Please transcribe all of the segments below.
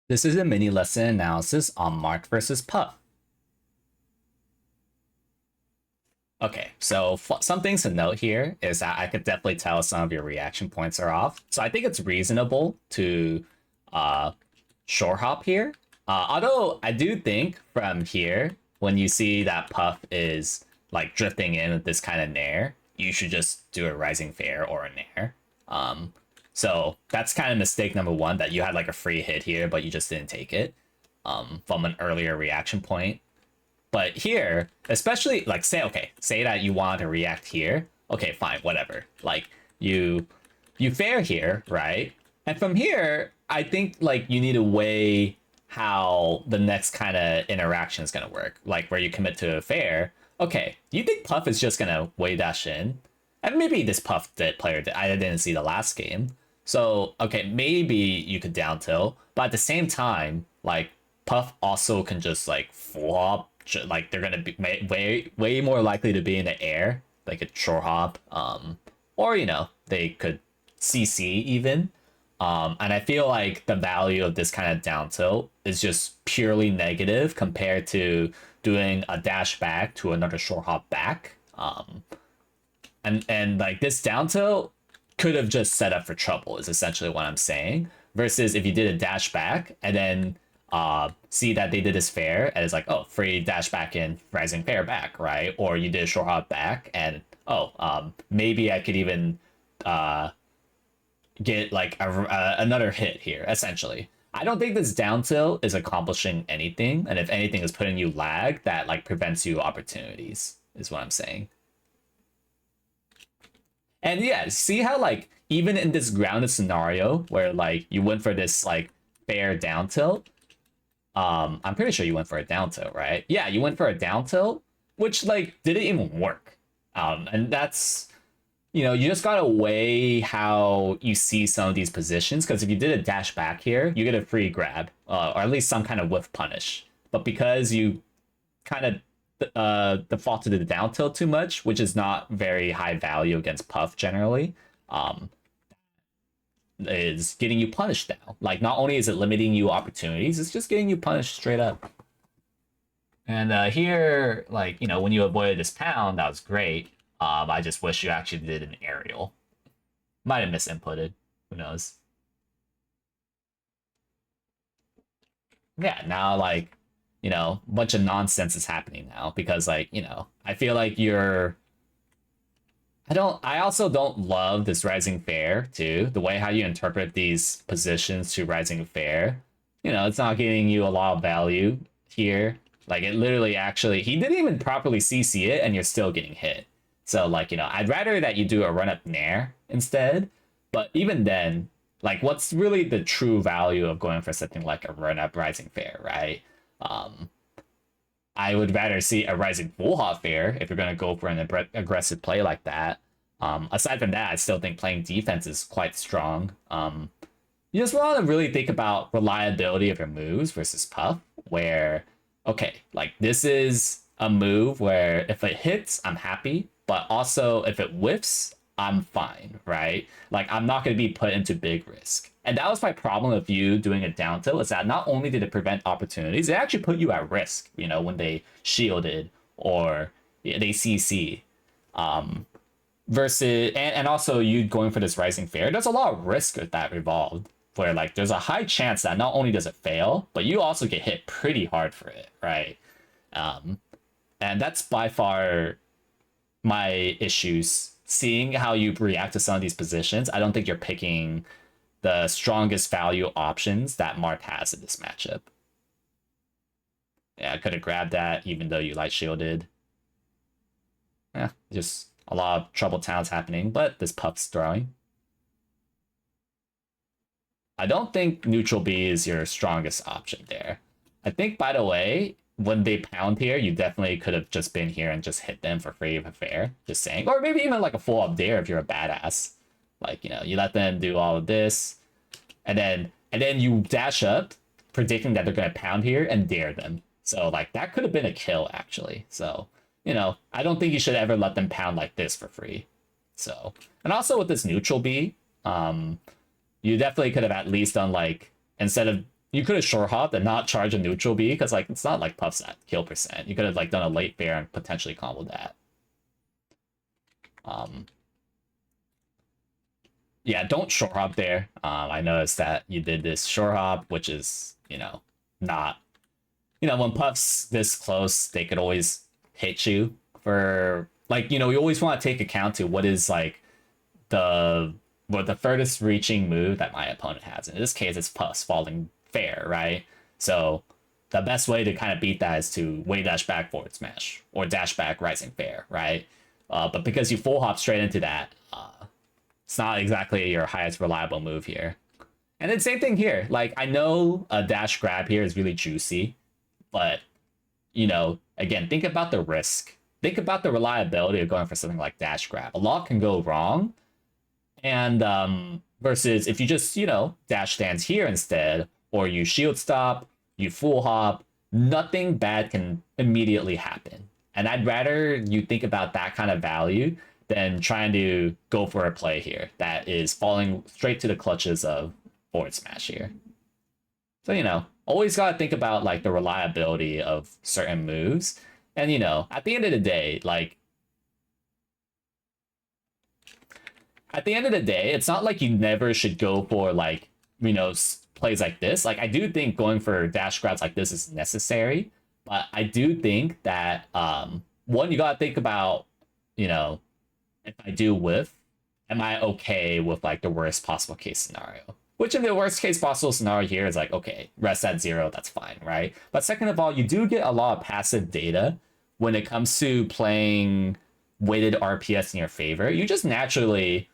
This is a mini lesson analysis on Marth versus Puff. Okay, so some things to note here is that I could definitely tell some of your reaction points are off. So I think it's reasonable to uh, shore hop here. Although I do think from here, when you see that Puff is like drifting in with this kind of nair, you should just do a rising fair or a nair. So that's kind of mistake number one, that you had like a free hit here, but you just didn't take it from an earlier reaction point. But here, especially like say that you want to react here. Okay, fine, whatever. Like you fair here, right? And from here, I think like you need to weigh how the next kind of interaction is gonna work. Like where you commit to a fair. Okay, you think Puff is just gonna way dash in? And maybe this Puff player I didn't see the last game. So okay, maybe you could down tilt, but at the same time, like Puff also can just like full hop. Like they're gonna be way more likely to be in the air, like a shore hop, or they could CC even. And I feel like the value of this kind of down tilt is just purely negative compared to doing a dash back to another shore hop back. And like this down tilt could have just set up for trouble is essentially what I'm saying. Versus if you did a dash back and then see that they did this fair and it's like, oh, free dash back in, rising fair back, right? Or you did a short hop back and maybe I could even get like another hit here. Essentially, I don't think this down tilt is accomplishing anything, and if anything, is putting you lag that like prevents you opportunities. Is what I'm saying. And yeah, see how like even in this grounded scenario where like you went for this like fair down tilt, I'm pretty sure you went for a down tilt, right? Yeah, you went for a down tilt, which like didn't even work. And that's you just gotta weigh how you see some of these positions, because if you did a dash back here, you get a free grab, or at least some kind of whiff punish. But because you kind of defaulted to the down tilt too much, which is not very high value against Puff generally, is getting you punished now. Like not only is it limiting you opportunities, it's just getting you punished straight up. And here, like when you avoided this pound, that was great. I just wish you actually did an aerial. Might have misinputted. Who knows? Yeah, now like a bunch of nonsense is happening now because like I feel like I also don't love this rising fair too. The way how you interpret these positions to rising fair, it's not getting you a lot of value here. Like it literally actually, he didn't even properly CC it and you're still getting hit. So like, I'd rather that you do a run up nair instead. But even then, like what's really the true value of going for something like a run up rising fair, right? I would rather see a rising full hop fair if you're going to go for an aggressive play like that. Aside from that, I still think playing defense is quite strong. You just want to really think about reliability of your moves versus Puff, where, okay, like this is a move where if it hits, I'm happy, but also if it whiffs, I'm fine, right? Like I'm not going to be put into big risk. And that was my problem with you doing a down tilt, is that not only did it prevent opportunities, it actually put you at risk, when they shielded or they CC. Versus, and also you going for this rising fair, there's a lot of risk with that revolved, where like there's a high chance that not only does it fail, but you also get hit pretty hard for it, right? And that's by far my issues. Seeing how you react to some of these positions, I don't think you're picking the strongest value options that Marth has in this matchup. Yeah, I could have grabbed that even though you light shielded. Yeah, just a lot of trouble towns happening, but this Puff's throwing. I don't think neutral B is your strongest option there. I think, by the way, when they pound here, you definitely could have just been here and just hit them for free of a fair. Just saying. Or maybe even like a full up dare if you're a badass. Like, you let them do all of this, and then you dash up, predicting that they're gonna pound here and dare them. So like that could have been a kill actually. So, I don't think you should ever let them pound like this for free. So, and also with this neutral B, you definitely could have at least done like, instead of you could have short hopped and not charge a neutral B because like it's not like Puff's at kill percent. You could have like done a late fair and potentially comboed that. Yeah, don't short hop there. I noticed that you did this short hop, which is, you know, not, you know, when Puff's this close, they could always hit you for like, you know, you always want to take account to what is like the furthest reaching move that my opponent has. In this case, it's Puff's falling fair, right? So the best way to kind of beat that is to wave dash back forward smash or dash back rising fair, right? But because you full hop straight into that, it's not exactly your highest reliable move here. And then same thing here. Like, I know a dash grab here is really juicy, but, you know, again, think about the risk. Think about the reliability of going for something like dash grab. A lot can go wrong. And versus if you just, you know, dash stands here instead, or you shield stop, you full hop, nothing bad can immediately happen. And I'd rather you think about that kind of value than trying to go for a play here that is falling straight to the clutches of forward smash here. So, you know, always got to think about like the reliability of certain moves. And, you know, at the end of the day, like, at the end of the day, it's not like you never should go for like, you know, plays like this. Like, I do think going for dash grabs like this is necessary, but I do think that, one, you got to think about, you know, if I do whiff, am I okay with like the worst possible case scenario? Which in the worst case possible scenario here is like, okay, rest at 0, that's fine, right? But second of all, you do get a lot of passive data when it comes to playing weighted RPS in your favor. You just naturally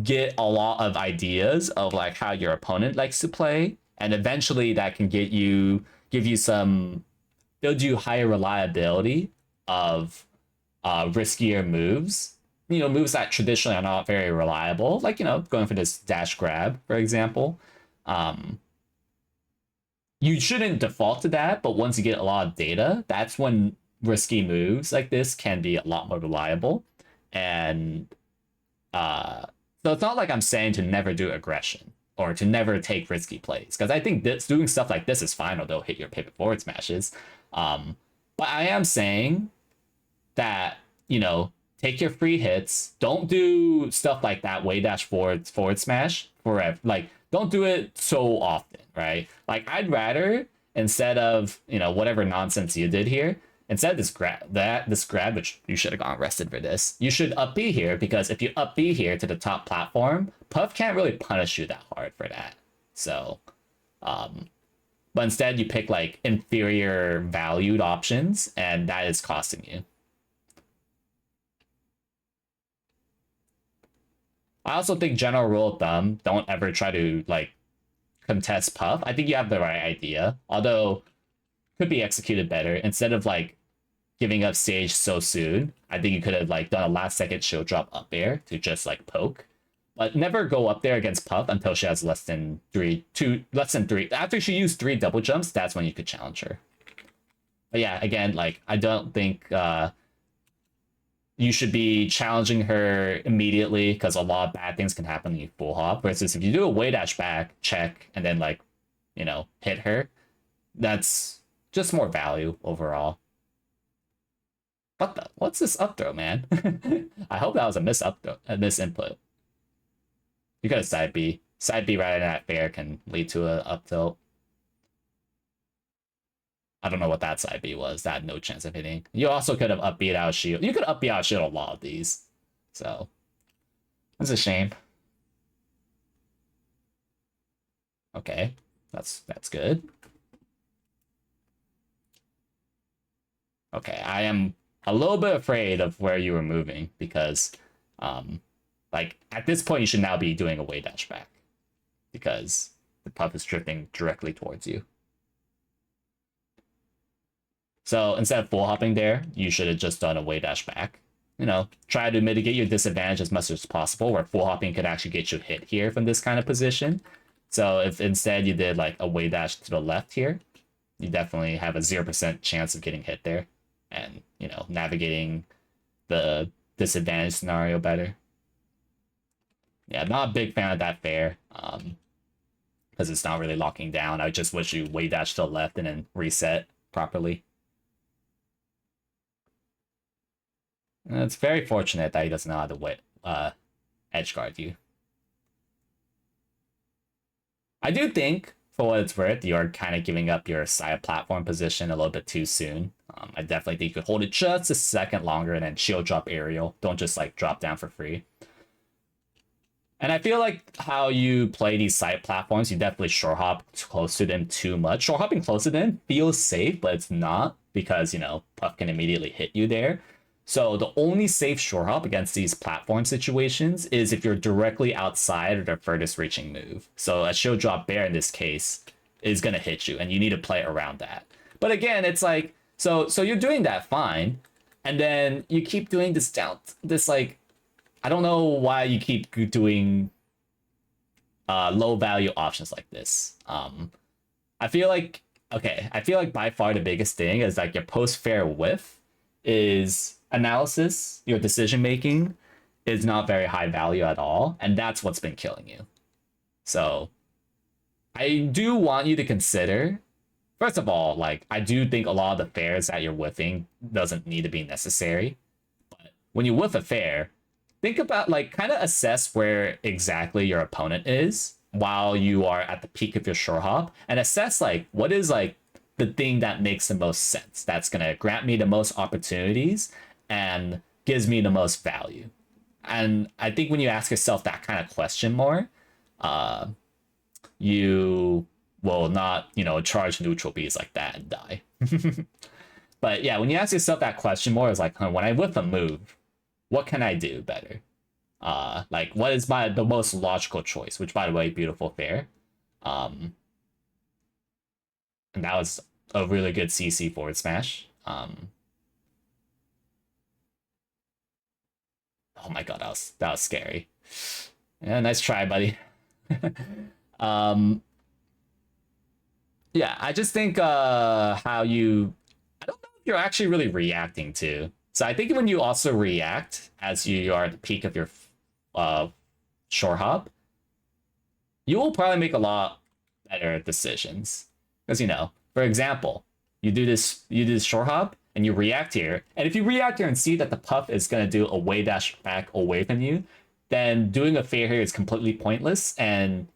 get a lot of ideas of like how your opponent likes to play, and eventually that can give you some, build you higher reliability of riskier moves, you know, moves that traditionally are not very reliable, like, you know, going for this dash grab, for example. You shouldn't default to that, but once you get a lot of data, that's when risky moves like this can be a lot more reliable. And so it's not like I'm saying to never do aggression or to never take risky plays, because I think this, doing stuff like this is fine, although hit your pivot forward smashes. But I am saying that, you know, take your free hits. Don't do stuff like that way dash forward smash forever. Like, don't do it so often, right? Like, I'd rather, instead of, you know, whatever nonsense you did here, instead of this grab, which you should have gone rested for this, you should up B here, because if you up B here to the top platform, Puff can't really punish you that hard for that. So, but instead you pick like inferior valued options, and that is costing you. I also think general rule of thumb, don't ever try to like contest Puff. I think you have the right idea, although could be executed better. Instead of like giving up stage so soon, I think you could have like done a last second shield drop up air to just like poke. But never go up there against Puff until she has less than three. After she used 3 double jumps, that's when you could challenge her. But yeah, again, like, I don't think you should be challenging her immediately, because a lot of bad things can happen when you full hop. Versus if you do a way dash back, check, and then like, you know, hit her, that's just more value overall. What's this up throw, man? I hope that was a miss input. You got a side B. Side B right in that fair can lead to a up tilt. I don't know what that side B was. That had no chance of hitting. You also could have up B out shield. You could up B out shield a lot of these. So it's a shame. Okay, that's good. Okay, I am a little bit afraid of where you were moving, because like at this point you should now be doing a way dash back, because the Puff is drifting directly towards you. So instead of full hopping there, you should have just done a way dash back. You know, try to mitigate your disadvantage as much as possible, where full hopping could actually get you hit here from this kind of position. So if instead you did like a way dash to the left here, you definitely have a 0% chance of getting hit there, and, you know, navigating the disadvantage scenario better. Yeah, not a big fan of that fair. because it's not really locking down. I just wish you way dash to the left and then reset properly. And it's very fortunate that he doesn't know how to edge guard you. I do think, for what it's worth, you're kind of giving up your side platform position a little bit too soon. I definitely think you could hold it just a second longer and then shield drop aerial. Don't just like drop down for free. And I feel like how you play these side platforms, you definitely short hop close to them too much. Short hopping close to them feels safe, but it's not because, you know, Puff can immediately hit you there. So the only safe short hop against these platform situations is if you're directly outside of the furthest reaching move. So a shield drop bear in this case is going to hit you, and you need to play around that. But again, it's like, so you're doing that fine, and then you keep doing this like, I don't know why you keep doing low value options like this. I feel like by far the biggest thing is like your Post-Whiff is analysis, your decision making is not very high value at all, and that's what's been killing you. So I do want you to consider, first of all, like, I do think a lot of the fairs that you're whiffing doesn't need to be necessary, but when you whiff a fair, think about, like, kind of assess where exactly your opponent is while you are at the peak of your short hop, and assess, like, what is, like, the thing that makes the most sense, that's going to grant me the most opportunities and gives me the most value. And I think when you ask yourself that kind of question more, you will not, you know, charge neutral bees like that and die. But yeah, when you ask yourself that question more, it's like, when I whiff a move, what can I do better? Like, what is the most logical choice? Which, by the way, beautiful fair. And that was a really good CC forward smash. Oh my god, that was scary. Yeah, nice try, buddy. Yeah, I just think how you, I don't know if you're actually really reacting to. So I think when you also react as you are at the peak of your short hop, you will probably make a lot better decisions. Because, you know, for example, you do this short hop and you react here, and if you react here and see that the Puff is going to do a way dash back away from you, then doing a fair here is completely pointless, and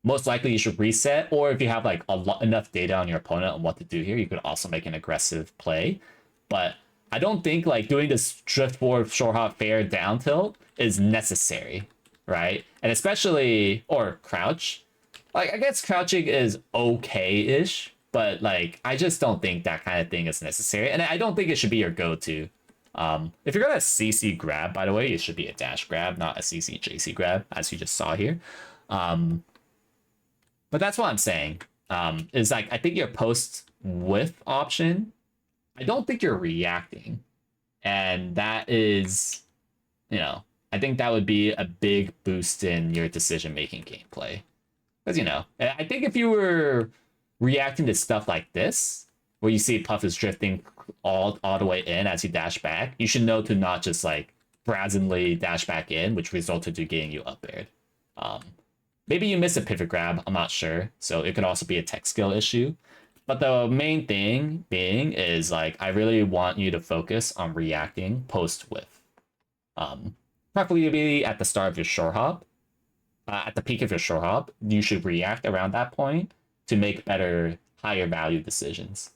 most likely you should reset, or if you have like enough data on your opponent on what to do here, you could also make an aggressive play. But I don't think like doing this drift forward short hop fair down tilt is necessary, right? And especially, or crouch. Like, I guess crouching is okay-ish, but like, I just don't think that kind of thing is necessary. And I don't think it should be your go-to. If you're gonna CC grab, by the way, it should be a dash grab, not a CC JC grab, as you just saw here. But that's what I'm saying. Is like, I think your Post-Whiff option, I don't think you're reacting. And that is, you know, I think that would be a big boost in your decision-making gameplay. Because, you know, I think if you were reacting to stuff like this, where you see Puff is drifting all the way in as you dash back, you should know to not just like brazenly dash back in, which resulted to getting you up aired. Maybe you miss a pivot grab, I'm not sure. So it could also be a tech skill issue. But the main thing being is like, I really want you to focus on reacting Post-Whiff. Preferably at the start of your short hop. At the peak of your short hop, you should react around that point to make better, higher value decisions.